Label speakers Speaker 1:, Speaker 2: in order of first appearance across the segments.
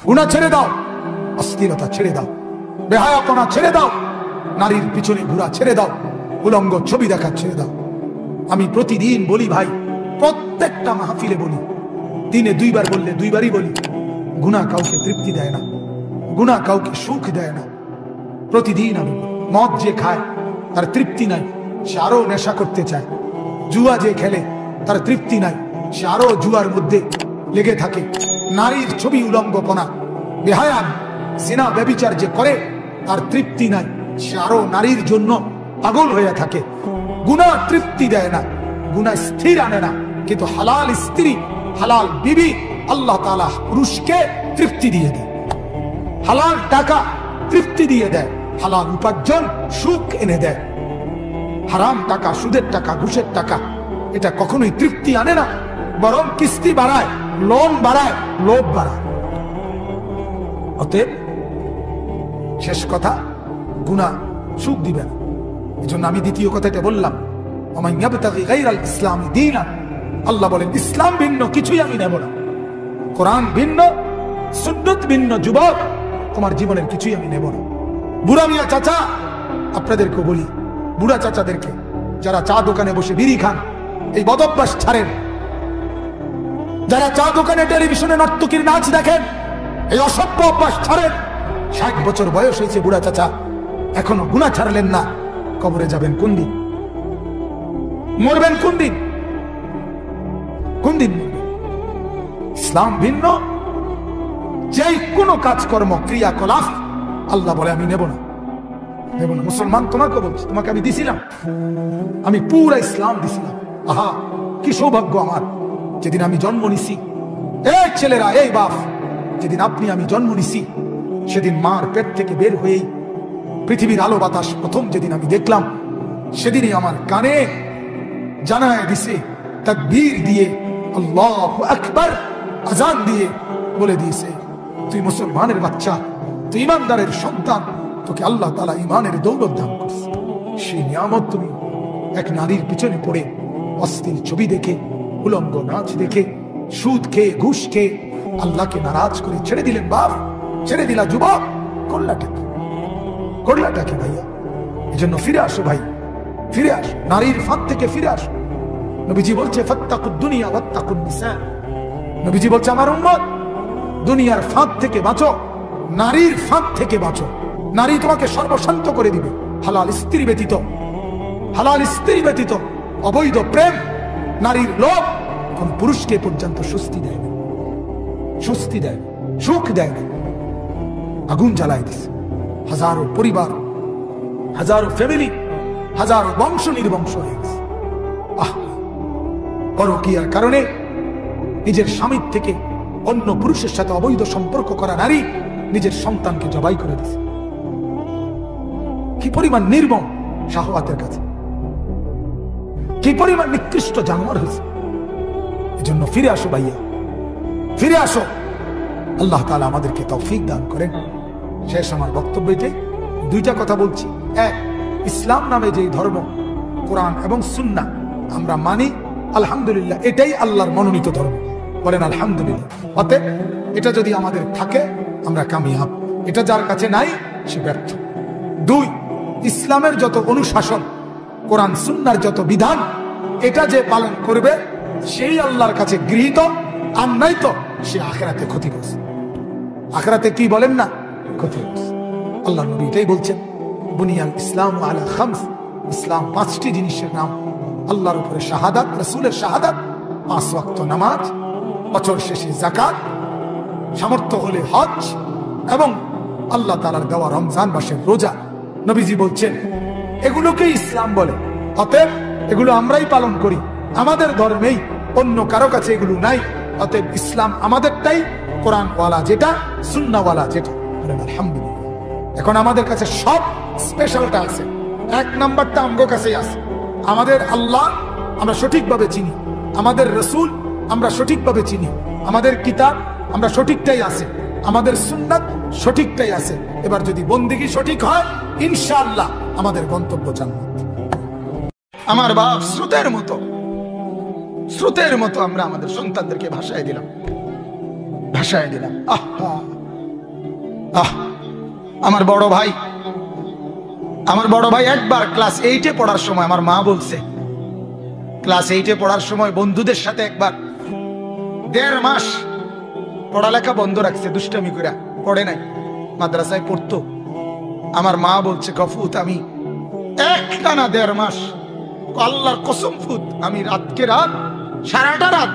Speaker 1: গুনাহ ছেড়ে দাও, অস্থিরতা ছেড়ে দাও, বেহায়াপনা ছেড়ে দাও, নারীর পিছনে ঘোরা ছেড়ে দাও, উলঙ্গ ছবি দেখা ছেড়ে দাও। আমি প্রতিদিন বলি ভাই, প্রত্যেকটা মাহফিলে বলি, দিনে 2 বার বললে 2 বারই বলি, গুনাহ কাউকে তৃপ্তি দেয় না, গুনাহ কাউকে সুখ দেয় না। প্রতিদিন আমি মদ যে খায় তার তৃপ্তি নাই, সে আরো নেশা করতে চায়। জুয়া যে খেলে তার তৃপ্তি নাই, সে আরো জুয়ার মধ্যে লেগে থাকে। নারীর ছবি উলঙ্গপনা, বেহায়া, জিনা, ব্যভিচার যে করে তার তৃপ্তি নাই, সে আরো নারীর জন্য পাগল হয়ে থাকে। গুনাহ তৃপ্তি দেয় না, গুনাহ স্থির আনে না, কিন্তু হালাল স্ত্রী, হালাল বিবি আল্লাহ তাআলা পুরুষকে তৃপ্তি দিয়ে দেয়। হালাল টাকা তৃপ্তি দিয়ে দেয়, হালাল উপার্জন সুখ এনে দেয়। হারাম টাকা, সুদের টাকা, ঘুষের টাকা এটা কখনোই তৃপ্তি আনে না, বরং কিস্তি বাড়ায়, লোন বাড়ায়, লোভ বাড়ায়। অতএব শেষ কথা, গুনাহ সুখ দিবে না। এই জন্য আমি দ্বিতীয় কথাটা বললাম, ওমান ইয়াবতাগি গায়রাল ইসলামি দীনান, আল্লাহ বলেন ইসলাম ভিন্ন কিছুই আমি নেব না। কোরআন ভিন্ন, সুন্নাত ভিন্ন, যুবক তোমার জীবনের কিছুই আমি নেব না। বুড়া মিয়া চাচা, আপনাদেরকে বলি, বুড়া চাচাদেরকে যারা চা দোকানে বসে বিড়ি খান, এই বদভ্যাস ছাড়েন। যারা চা দোকানে টেলিভিশনে নর্তকীর নাচ দেখেন, এই অসভ্য অভ্যাস ছাড়েন। 60 বছর বয়স হয়েছে বুড়া চাচা, এখনো গুনাহ ছাড়লেন না। কবরে যাবেন কোন দিন? মরবেন কোন দিন? কোন দিন মরবেন? ইসলাম ভিন্ন, যেই কোনো কাজকর্ম, ক্রিয়াকলাপ আল্লাহ বলে আমি নেব না, নেব না। মুসলমান তোমাকে বলছি, তোমাকে আমি দিছিলাম, আমি পুরা ইসলাম দিছিলাম। আহা কি সৌভাগ্য আমার, যেদিন আমি জন্ম নিছি। এই ছেলেরা, এই বাপ, যেদিন আপনি আমি জন্ম নিছি, সেদিন মার পেট থেকে বের হয়েই পৃথিবীর আলো বাতাস প্রথম যেদিন আমি দেখলাম, সেদিনই আমার কানে জানায় দিছে, তাকবীর দিয়ে, আল্লাহু আকবার আজান দিয়ে বলে দিয়েছে, তুই মুসলমানের বাচ্চা, তুই ইমানদারের সন্তান, তোকে আল্লাহ তাআলা ইমানের দৌলত দান করছে। সেই নিয়ামত তুমি এক নারীর পিছনে পড়ে, অশ্লীল ছবি দেখে, উলঙ্গ নাচ দেখে, সুদ খেয়ে, ঘুষ খেয়ে আল্লাহকে নারাজ করে ছেড়ে দিলেন। বাপ, ছেড়ে দিলা যুবক, করলাটাকে, করলাটাকে ভাইয়া। এই জন্য ফিরে আসো ভাই, ফিরে আসো, নারীর ফাঁদ থেকে ফিরে আসো। নবীজি বলছে ফাত্তাকুদ দুনিয়া ওয়াত্তাকুন নিসা, নবীজি বলছে আমার উম্মত, দুনিয়ার ফাঁদ থেকে বাঁচো, নারীর ফাঁদ থেকে বাঁচো। নারী তোমাকে সর্বশান্ত করে দিবে। হালাল স্ত্রী ব্যতীত, হালাল স্ত্রী ব্যতীত অবৈধ প্রেম, নারীর লোভ কোন পুরুষকে পর্যন্ত স্বস্তি দেয় না, স্বস্তি দেয়, সুখ দেয় না। আগুন জ্বালায় দিছে হাজারো পরিবার, হাজারো ফ্যামিলি, হাজারো বংশ নির্বংশ হয়ে গেছে। পরকীয়ার কারণে নিজের স্বামীর থেকে অন্য পুরুষের সাথে অবৈধ সম্পর্ক করা নারী নিজের সন্তানকে জবাই করে দিছে। কি পরিমাণ নির্মম শাহওয়াতের কাছে, কি পরিমাণ নিকৃষ্ট জানোয়ার হয়েছে। এজন্য ফিরে আসো ভাইয়া, ফিরে আসো। আল্লাহ তাআলা আমাদেরকে তৌফিক দান করেন। শেষ আমার বক্তব্য এটাই, 2টা কথা বলছি। এক, ইসলাম নামে যে ধর্ম, কোরআন এবং সুন্নাহ আমরা মানি, আলহামদুলিল্লাহ, এটাই আল্লাহর মনোনীত ধর্ম। বলেন আলহামদুলিল্লাহ। অতএব এটা যদি আমাদের থাকে আমরা কামিয়াব, এটা যার কাছে নাই সে ব্যর্থ। 2, ইসলামের যত অনুশাসন, কোরআন সুন্নাহর যত বিধান, এটা যে পালন করবে সেই আল্লাহর কাছে গৃহীত, আর নাই তো সে আখিরাতে ক্ষতিগ্রস্ত। আখিরাতে কি বলেন না, ক্ষতিগ্রস্ত। আল্লাহ নবী এটাই বলছেন, বুনিয়াল ইসলাম আলা খামস, ইসলাম 5টি জিনিসের নাম। আল্লাহর উপরে শাহাদাত, রাসূলের শাহাদাত, 5 ওয়াক্ত নামাজ, বছর শেষে যাকাত, সামর্থ্য হলে হজ, এবং আল্লাহ তাআলার দেওয়া রমজান মাসের রোজা। নবীজি বলছেন এগুলোকে ইসলাম বলে। অতএব এগুলো আমরাই পালন করি, আমাদের ধর্মেই, অন্য কারো কাছে এগুলো নাই। অতএব ইসলাম আমাদেরটাই, কোরআনওয়ালা যেটা, সুন্নাহওয়ালা যেটা। আলহামদুলিল্লাহ, এখন আমাদের কাছে সব স্পেশালটা আছে। 1 নাম্বারটা আমগো কাছেই আছে। আমাদের আল্লাহ আমরা সঠিকভাবে চিনি, আমাদের রাসূল আমরা সঠিকভাবে চিনি, আমাদের কিতাব আমরা সঠিকটাই আছে, আমাদের সুন্নাত সঠিকটাই আছে। এবার যদি বন্দেগী সঠিক হয়, ইনশাআল্লাহ আমাদের গন্তব্য জান্নাত। আমার বাপ স্রোতের মতো, স্রোতের মতো আমরা আমাদের সন্তানদেরকে ভাষায় দিলাম, ভাষায় দিলাম। আহা, আমার বড় ভাই একবার ক্লাস 8-এ পড়ার সময়, আমার মা বলছে, ক্লাস 8-এ পড়ার সময় বন্ধুদের সাথে একবার 1.5 মাস পড়ালেখা বন্ধ রাখছে, দুষ্টামি করে পড়ে নাই, মাদ্রাসায় পড়তো। আমার মা বলছে, গফুত আমি একটানা 1.5 মাস, আল্লাহর কসম ফুত, আমি রাত সারাটা রাত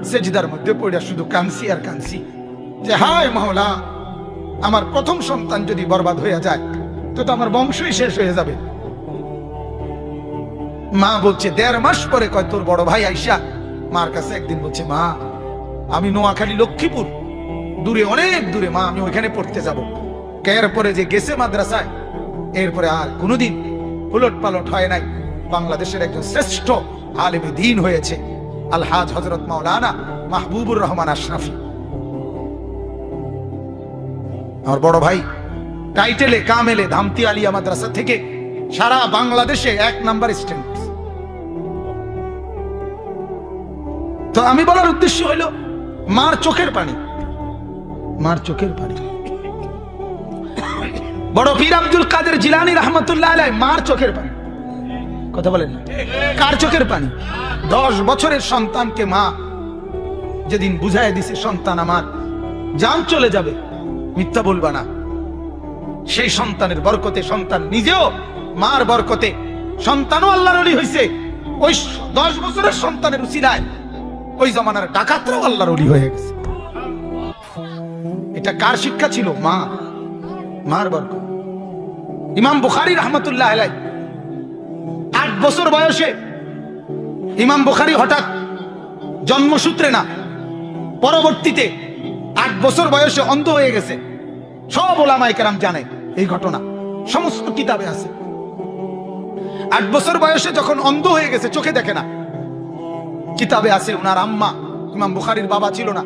Speaker 1: সেজদার মধ্যে পড়ে শুধু কাঁদছি আর কাঁদছি যে হায় মাওলা, আমার প্রথম সন্তান যদি বরবাদ হয়ে যায় তো আমার বংশই শেষ হয়ে যাবে। মা বলছে 1.5 মাস পরে কয় তোর বড় ভাই আইসা মার কাছে একদিন বলছে, মা আমি নোয়াখালী লক্ষ্মীপুর দূরে, অনেক দূরে, মা আমি ওইখানে পড়তে যাব। এরপরে যে গেছে মাদ্রাসায়, এরপরে আর কোনোদিন উলট পালট হয় নাই, বাংলাদেশের একজন শ্রেষ্ঠ আলেমে দ্বীন হয়েছে আলহাজ হযরত মাওলানা মাহবুবুর রহমান আশরাফি। আমার বড় ভাই টাইটেলে কামেলে ধামতি আলিয়া মাদ্রাসা থেকে সারা বাংলাদেশে 1 নাম্বার স্টুডেন্ট। তো আমি বলার উদ্দেশ্য হলো মার চোখের পানি, মার চোখের পানি। বড় পীর আব্দুল কাদের জিলানী রহমাতুল্লাহ আলাইহি মার চোখের পানি, কথা বলেন না, কার চোখের পানি? 10 বছরের সন্তানকে মা যেদিন বুঝায় দিছে সন্তান আমার জান চলে যাবে, মিথ্যা বলবা না, সেই সন্তানের বরকতে, সন্তান নিজেও মার বরকতে, সন্তানও আল্লাহর ওলি হইছে, ওই 10 বছরের সন্তানের উসিলায় ওই জামানার ডাকাতরাও আল্লাহর ওলি হয়ে গেছে। এটা কার শিক্ষা ছিল? মার বরকত। ইমাম বুখারী রহমাতুল্লাহ আলাইহি 8 বছর বয়সে ইমাম বুখারী হঠাৎ জন্মসূত্রে না, পরবর্তীতে 8 বছর বয়সে অন্ধ হয়ে গেছে। সব ওলামায়ে কেরাম জানে এই ঘটনা, সমস্ত কিতাবে আছে। 8 বছর বয়সে যখন অন্ধ হয়ে গেছে, চোখে দেখে না, কিতাবে আছে ওনার আম্মা, ইমাম বুখারীর বাবা ছিল না,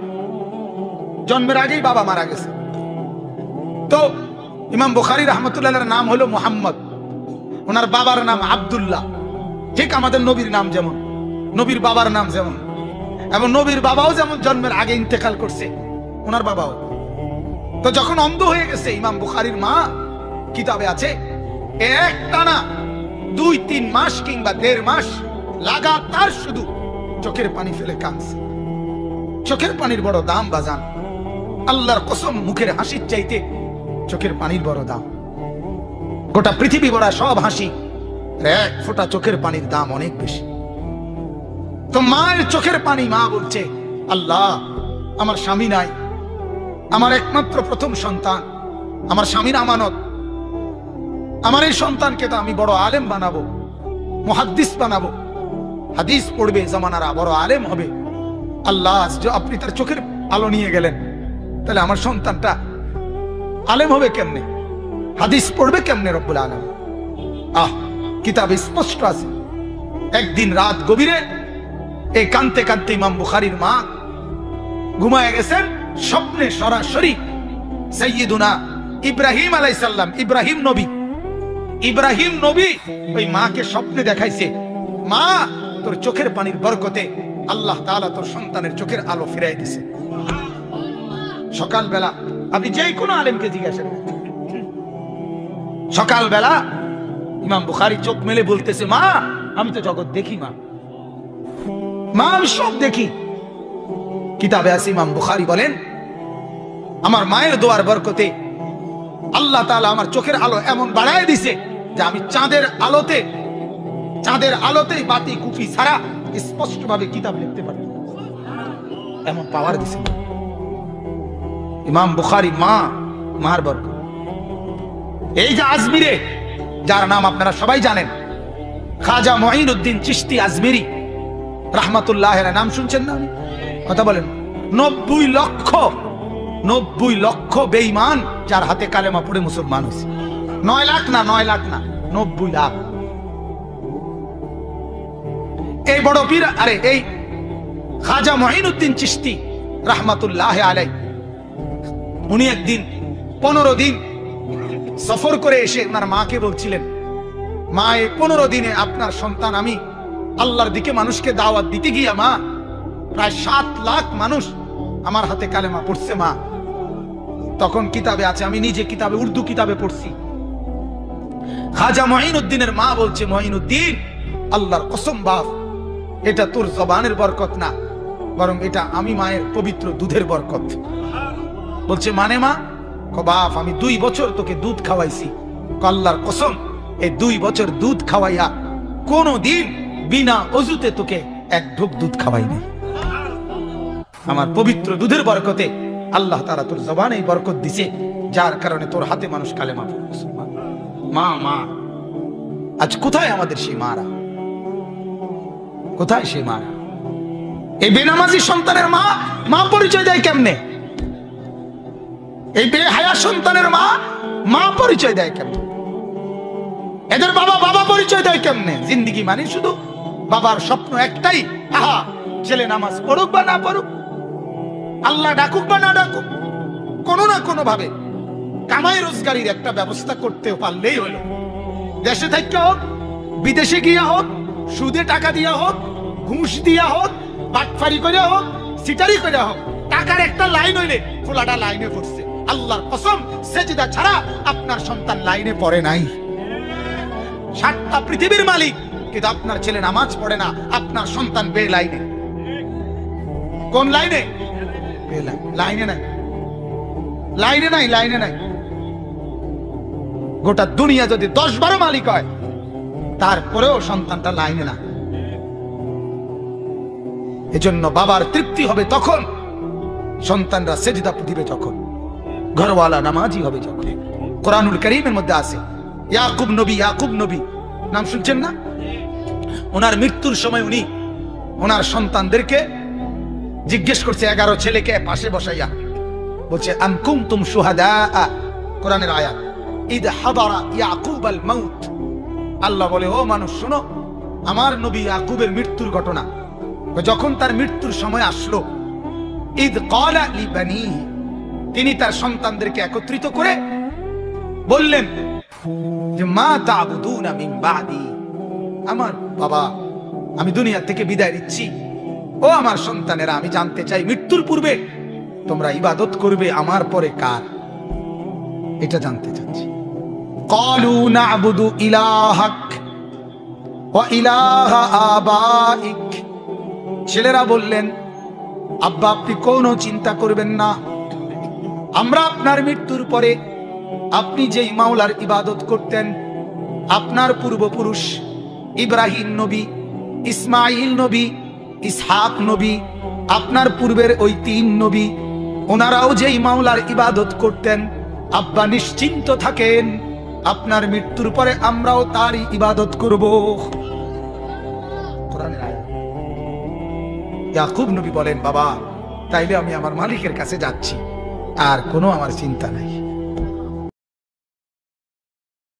Speaker 1: জন্মের আগেই বাবা মারা গেছে। তো ইমাম বুখারী রহমাতুল্লাহর নাম হলো মুহাম্মদ, ওনার বাবার নাম আব্দুল্লাহ। ঠিক আমাদের নবীর নাম যেমন, নবীর বাবার নাম যেমন, এবং নবীর বাবাও যেমন জন্মের আগে ইন্তেকাল করছে, ওনার বাবাও। তো যখন অন্ধ হয়ে গেছে, ইমাম বুখারীর মা, কিতাবে আছে, একটানা 2-3 মাস কিংবা 1.5 মাস লাগাতার শুধু চোখের পানি ফেলে কাঁদছে। চোখের পানির বড় দাম বাজান, আল্লাহর কসম, মুখের হাসির চাইতে চোখের পানির বড় দাম। গোটা পৃথিবী ভরা সব হাসি, 1 ফোঁটা চোখের পানির দাম অনেক বেশি। তো মায়ের চোখের পানি, মা বলছে, আল্লাহ আমার স্বামী নাই, আমার একমাত্র প্রথম সন্তান, আমার স্বামীর আমানত, আমার এই সন্তানকে তো আমি বড় আলেম বানাবো, মুহাদ্দিস বানাবো, হাদিস পড়বে, জামানারা বড় আলেম হবে। আল্লাহ আপনি তার চোখের আলো নিয়ে গেলেন, তাহলে আমার সন্তানটা আলেম হবে কেমনে, হাদিস পড়বে কেমনে রব্বুল আলামিন? কিতাবে স্পষ্ট আছে। একদিন রাত গভীরে এই কাঁদতে কাঁদতে ইমাম বুখারীর মা ঘুমায় গেছেন, স্বপ্নে সরাসরি সাইয়্যিদুনা ইব্রাহিম আলাইহিস সালাম, ইব্রাহিম নবী ওই মাকে স্বপ্নে দেখাইছে, মা তোর চোখের পানির বরকতে আল্লাহ তাআলা তোর সন্তানের চোখের আলো ফিরাই দিছে। সকালবেলা আপনি যে কোনো আলেমকে জিজ্ঞাসা করেন, সকালবেলা ইমাম বুখারী চোখ মেলে বলতেছে, মা আমি তো জগৎ দেখি, মা আমি সব দেখি। কিতাবে আছে, ইমাম বুখারী বলেন, আমার মায়ের দোয়ার বরকতে আল্লাহ তাআলা আমার চোখের আলো এমন বাড়ায় দিছে যে আমি চাঁদের আলোতেই বাতি কুফি ছাড়া স্পষ্ট ভাবে কিতাব লিখতে পারি, এমন পাওয়ার দিছে ইমাম বুখারী। মার বরকত। এই যে আজমিরে, যার নাম আপনারা সবাই জানেন, খাজা মুঈনুদ্দিন চিশতি আজমিরি রাহমাতুল্লাহ আলাইহি, নাম শুনছেন না? কথা বলেন। 90 লক্ষ বেঈমান যার হাতে কালেমা পড়ে মুসলমান হয়েছে। 9 লাখ না 90 লাখ। এই বড় পীর, এই খাজা মুঈনুদ্দিন চিশতি রাহমাতুল্লাহ আলাইহি, উনি একদিন 15 দিন সফর করে এসে ওনার মাকে বলছিলেন, মা এই 15 দিনে আপনার সন্তান, আমি আল্লাহর দিকে মানুষকে দাওয়াত দিতে গিয়া মা প্রায় 7 লাখ মানুষ আমার হাতে কালেমা পড়ছে, মা তখন কিতাবে আছে, আমি নিজে কিতাবে উর্দু কিতাবে পড়ছি। খাজা মঈনুদ্দিনের মা বলছে, মঈনুদ্দিন আল্লাহর কসম বাপ, এটা তোর জবানের বরকত না, বরং এটা আমি মায়ের পবিত্র দুধের বরকত। বলছে মানে মা? বাপ আমি 2 বছর তোকে দুধ খাওয়াইছি। আল্লাহর কসম এই 2 বছর দুধ খাওয়াইয়া কোনদিন বিনা অজুতে তোকে এক ঢোক দুধ খাওয়াইনি। আমার পবিত্র দুধের বরকতে আল্লাহ তাআলা তোর জবানে বরকত দিছে, যার কারণে তোর হাতে মানুষ কালেমা পড়ছে। মা মা আজ কোথায় আমাদের সেই মারা? কোথায় সেই মারা? এই বেনামাজি সন্তানের মা মা পরিচয় দেয় কেমনে? এই বেহায়া সন্তানের মা মা পরিচয় দেয় কেমনে? এদের বাবা বাবা পরিচয় দেয় কেমনে? জিন্দেগি মানে শুধু বাবার স্বপ্ন একটাই, আহা ছেলে নামাজ পড়ুক বা না পড়ুক, আল্লাহ ডাকুক বা না ডাকুক, কোনো না কোনো ভাবে কামাই রোজগারির একটা ব্যবস্থা করতে পারলেই হলো। দেশে থেকে হোক, বিদেশে গিয়া হোক, সুদে টাকা দিয়া হোক, ঘুষ দিয়া হোক, বাটফারি করে হোক, সিটারি করে হোক, টাকার একটা লাইন হইলে খোলাটা লাইনে পড়ছে। আল্লাহর কসম সেজদা ছাড়া আপনার সন্তান লাইনে পড়ে নাই। 7টা পৃথিবীর মালিক, কিন্তু আপনার ছেলে নামাজ পড়ে না, আপনার সন্তান বে লাইনে। কোন লাইনে? লাইনে নাই, লাইনে নাই, লাইনে নাই। গোটা দুনিয়া যদি 10-12 মালিক হয়, তারপরেও সন্তানটা লাইনে না। এজন্য বাবার তৃপ্তি হবে তখন, সন্তানরা সেজদা দিবে তখন, ঘরওয়ালা নামাজি হবে যখন। কোরআনুল কারীমের মধ্যে আছে ইয়াকুব নবী, ইয়াকুব নবী নাম শুনছেন না? ওনার মৃত্যুর সময় উনি ওনার সন্তানদেরকে জিজ্ঞেস করছে, 11 ছেলেকে পাশে বসাইয়া বলছে আম কুনতুম শুহাদা, কোরআনের আয়াত, ইদ হাদারা ইয়াকুব আল মাউত। আল্লাহ বলে, ও মানুষ শোনো, আমার নবী ইয়াকুবের মৃত্যুর ঘটনা। যখন তার মৃত্যুর সময় আসলো, ইদ ক্বালা লিবানিহি, তিনি তার সন্তানদেরকে একত্রিত করে বললেন যে মা তা'বুদুনা মিন বাদি, আমার বাবা আমি দুনিয়া থেকে বিদায় নিচ্ছি, ও আমার সন্তানেরা আমি জানতে চাই মৃত্যুর পূর্বে তোমরা ইবাদত করবে আমার পরে কার, এটা জানতে চাচ্ছি। ক্বালু না'বুদু ইলাহাক ওয়া ইলাহা আবাইক, ছেলেরা বললেন আব্বা আপনি কোনো চিন্তা করবেন না, আমরা আপনার মৃত্যুর পরে আপনি যেই মাওলার ইবাদত করতেন, আপনার পূর্বপুরুষ ইব্রাহিম নবী, ইসমাইল নবী, ইসহাক নবী, আপনার পূর্বের ওই 3 নবী, ওনারাও যেই মাওলার ইবাদত করতেন, আব্বা নিশ্চিন্ত থাকেন, আপনার মৃত্যুর পরে আমরাও তারই ইবাদত করব। কোরআনের আয়াত। ইয়াকুব নবী বলেন, বাবা তাইলে আমি আমার মালিকের কাছে যাচ্ছি, আর কোনো আমার চিন্তা নাই।